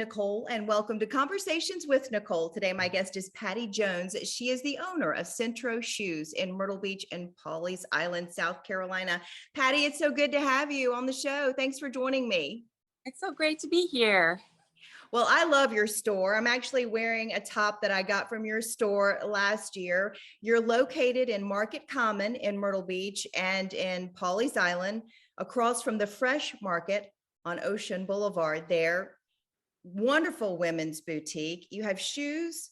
Nicole, and welcome to Conversations with Nicole. Today, my guest is Patty Jones. She is the owner of Centro Shoes in Myrtle Beach and Pawleys Island, South Carolina. Patty, it's so good to have you on the show. Thanks for joining me. It's so great to be here. Well, I love your store. I'm actually wearing a top that I got from your store last year. You're located in Market Common in Myrtle Beach and in Pawleys Island, across from the Fresh Market on Ocean Boulevard there. Wonderful women's boutique. You have shoes,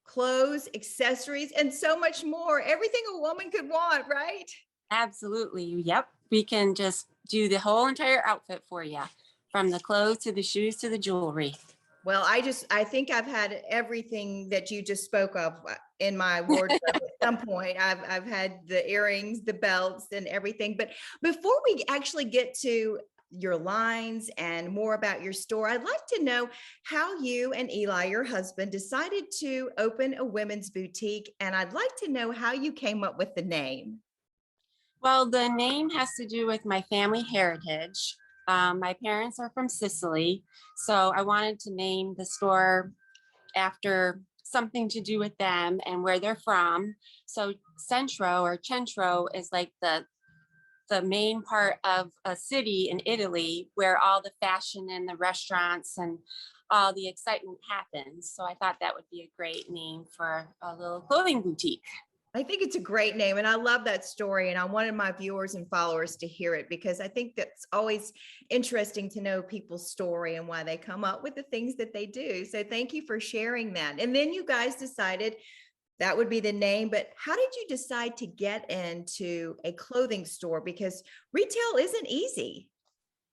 clothes, accessories, and so much more. Everything a woman could want, right? Absolutely. Yep. We can just do the whole entire outfit for you, from the clothes to the shoes to the jewelry. Well, I think I've had everything that you just spoke of in my wardrobe at some point. I've had the earrings, the belts, and everything. But before we actually get to your lines and more about your store, I'd like to know how you and Eli, your husband, decided to open a women's boutique. And I'd like to know how you came up with the name. Well, the name has to do with my family heritage. My parents are from Sicily, so I wanted to name the store after something to do with them and where they're from. So Centro is like the main part of a city in Italy where all the fashion and the restaurants and all the excitement happens. So I thought that would be a great name for a little clothing boutique. I think it's a great name, and I love that story, and I wanted my viewers and followers to hear it because I think that's always interesting to know people's story and why they come up with the things that they do. So thank you for sharing that. And then you guys decided that would be the name, but how did you decide to get into a clothing store? Because retail isn't easy.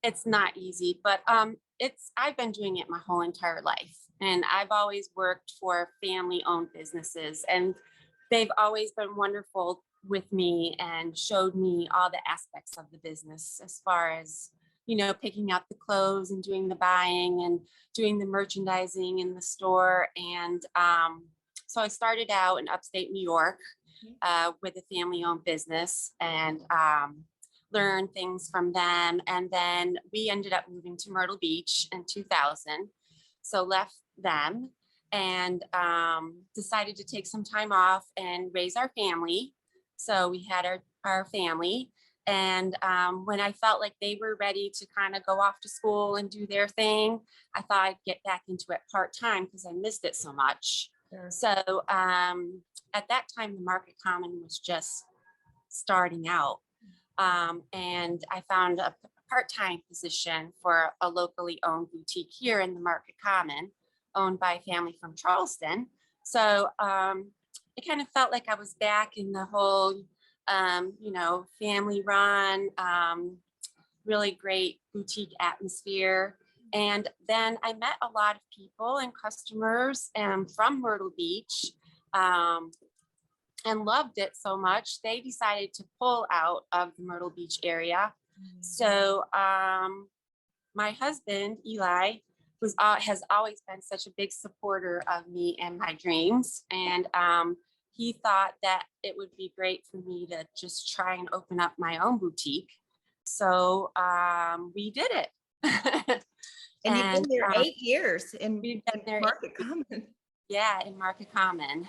It's not easy, but I've been doing it my whole entire life, and I've always worked for family-owned businesses, and they've always been wonderful with me and showed me all the aspects of the business, as far as, picking out the clothes and doing the buying and doing the merchandising in the store. And so I started out in upstate New York with a family-owned business and learned things from them. And then we ended up moving to Myrtle Beach in 2000. So left them and decided to take some time off and raise our family. So we had our family. And when I felt like they were ready to kind of go off to school and do their thing, I thought I'd get back into it part-time because I missed it so much. Sure. So at that time, the Market Common was just starting out. And I found a part-time position for a locally owned boutique here in the Market Common, owned by a family from Charleston. So it kind of felt like I was back in the whole, family run, really great boutique atmosphere. And then I met a lot of people and customers from Myrtle Beach and loved it so much, they decided to pull out of the Myrtle Beach area. Mm-hmm. So my husband, Eli, has always been such a big supporter of me and my dreams. And he thought that it would be great for me to just try and open up my own boutique. So we did it. And you've been there 8 years in Market Common. Yeah, in Market Common.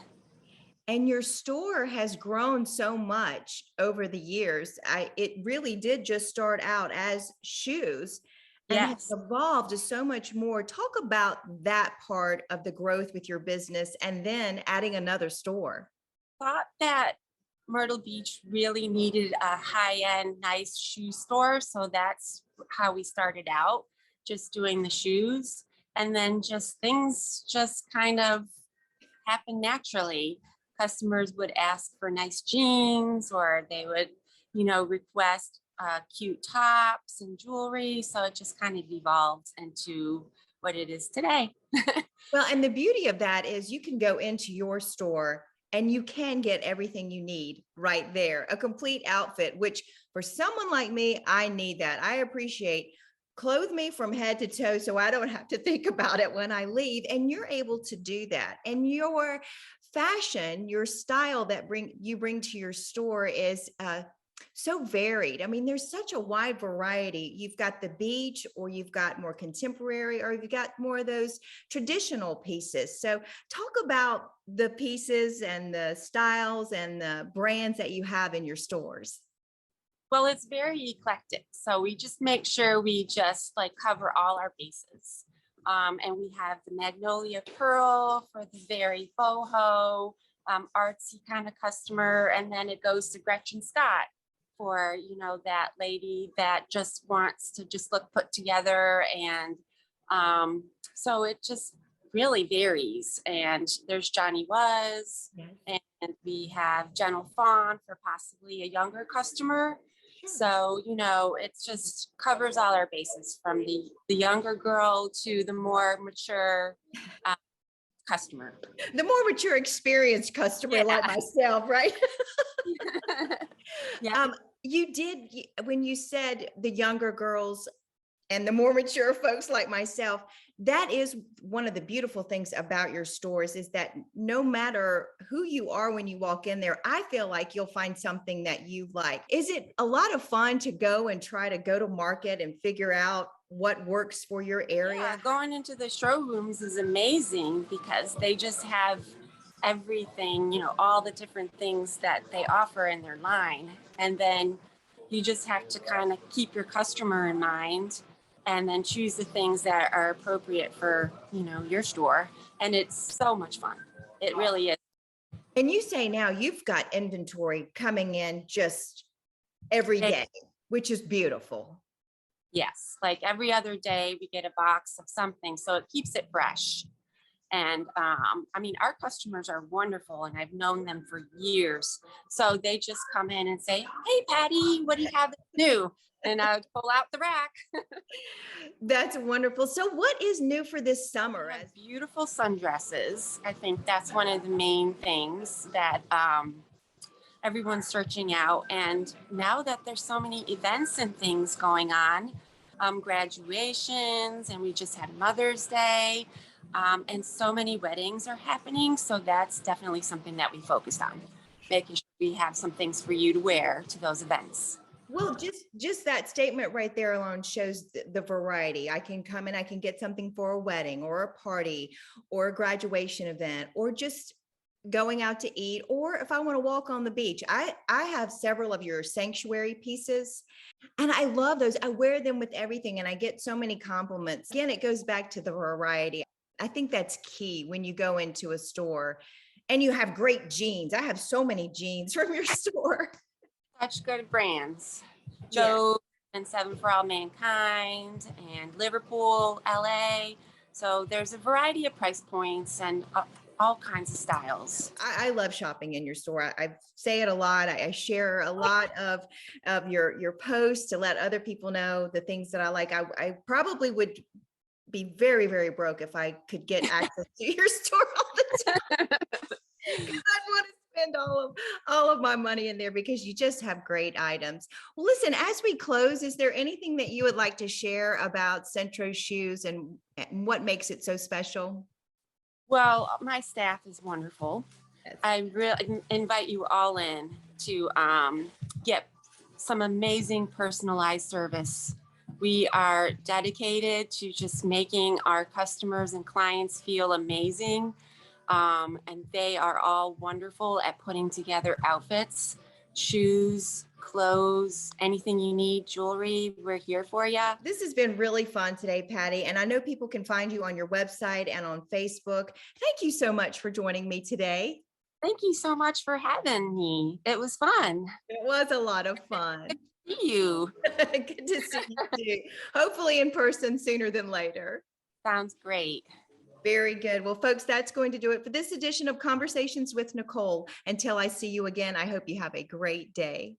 And your store has grown so much over the years. It really did just start out as shoes. And yes, has evolved to so much more. Talk about that part of the growth with your business and then adding another store. Thought that Myrtle Beach really needed a high-end, nice shoe store. So that's how we started out, just doing the shoes. And then things just kind of happened naturally. Customers would ask for nice jeans, or they would, request cute tops and jewelry. So it just kind of evolved into what it is today. Well, and the beauty of that is you can go into your store and you can get everything you need right there, a complete outfit, which for someone like me, I need that. I appreciate clothe me from head to toe so I don't have to think about it when I leave. And you're able to do that. And your fashion, your style that you bring to your store is So varied. I mean, there's such a wide variety. You've got the beach, or you've got more contemporary, or you've got more of those traditional pieces. So talk about the pieces and the styles and the brands that you have in your stores. Well, it's very eclectic. So we just make sure we just like cover all our bases. And we have the Magnolia Pearl for the very boho, artsy kind of customer. And then it goes to Gretchen Scott for, that lady that just wants to just look put together. And so it just really varies. And there's Johnny Was, Yes. and we have Gentle Fawn for possibly a younger customer. So, it just covers all our bases from the younger girl to the more mature uh, customer. The more mature, experienced customer like Yeah. myself, right? Yeah. You did, when you said the younger girls and the more mature folks like myself, that is one of the beautiful things about your stores, is that no matter who you are when you walk in there, I feel like you'll find something that you like. Is it a lot of fun to go and try to go to market and figure out what works for your area? Yeah, going into the showrooms is amazing because they just have everything, all the different things that they offer in their line. And then you just have to kind of keep your customer in mind and then choose the things that are appropriate for, your store. And it's so much fun. It really is. And you say now you've got inventory coming in just every day, which is beautiful. Yes, like every other day we get a box of something, so it keeps it fresh. And our customers are wonderful, and I've known them for years. So they just come in and say, "Hey, Patty, what do you have new?" And I would pull out the rack. That's wonderful. So what is new for this summer? We have beautiful sundresses. I think that's one of the main things that everyone's searching out. And now that there's so many events and things going on, graduations, and we just had Mother's Day, and so many weddings are happening. So that's definitely something that we focused on, making sure we have some things for you to wear to those events. Well, just that statement right there alone shows the variety. I can come and I can get something for a wedding or a party or a graduation event, or just going out to eat, or if I want to walk on the beach. I have several of your sanctuary pieces, and I love those. I wear them with everything, and I get so many compliments. Again, it goes back to the variety. I think that's key when you go into a store and you have great jeans. I have so many jeans from your store. Such good brands. Yeah. Joe and Seven for All Mankind and Liverpool, LA. So there's a variety of price points and all kinds of styles. I love shopping in your store. I say it a lot. I share a lot of your posts to let other people know the things that I like. I probably would be very, very broke if I could get access to your store all the time. 'Cause I'd want to spend all of my money in there, because you just have great items. Well, listen, as we close, is there anything that you would like to share about Centro Shoes and what makes it so special? Well, my staff is wonderful. Yes. I really invite you all in to get some amazing personalized service. We are dedicated to just making our customers and clients feel amazing. And they are all wonderful at putting together outfits, shoes, clothes, anything you need, jewelry, we're here for you. This has been really fun today, Patty. And I know people can find you on your website and on Facebook. Thank you so much for joining me today. Thank you so much for having me. It was fun. It was a lot of fun. See you. Good to see you too. Hopefully in person sooner than later. Sounds great. Very good. Well, folks, that's going to do it for this edition of Conversations with Nicole. Until I see you again, I hope you have a great day.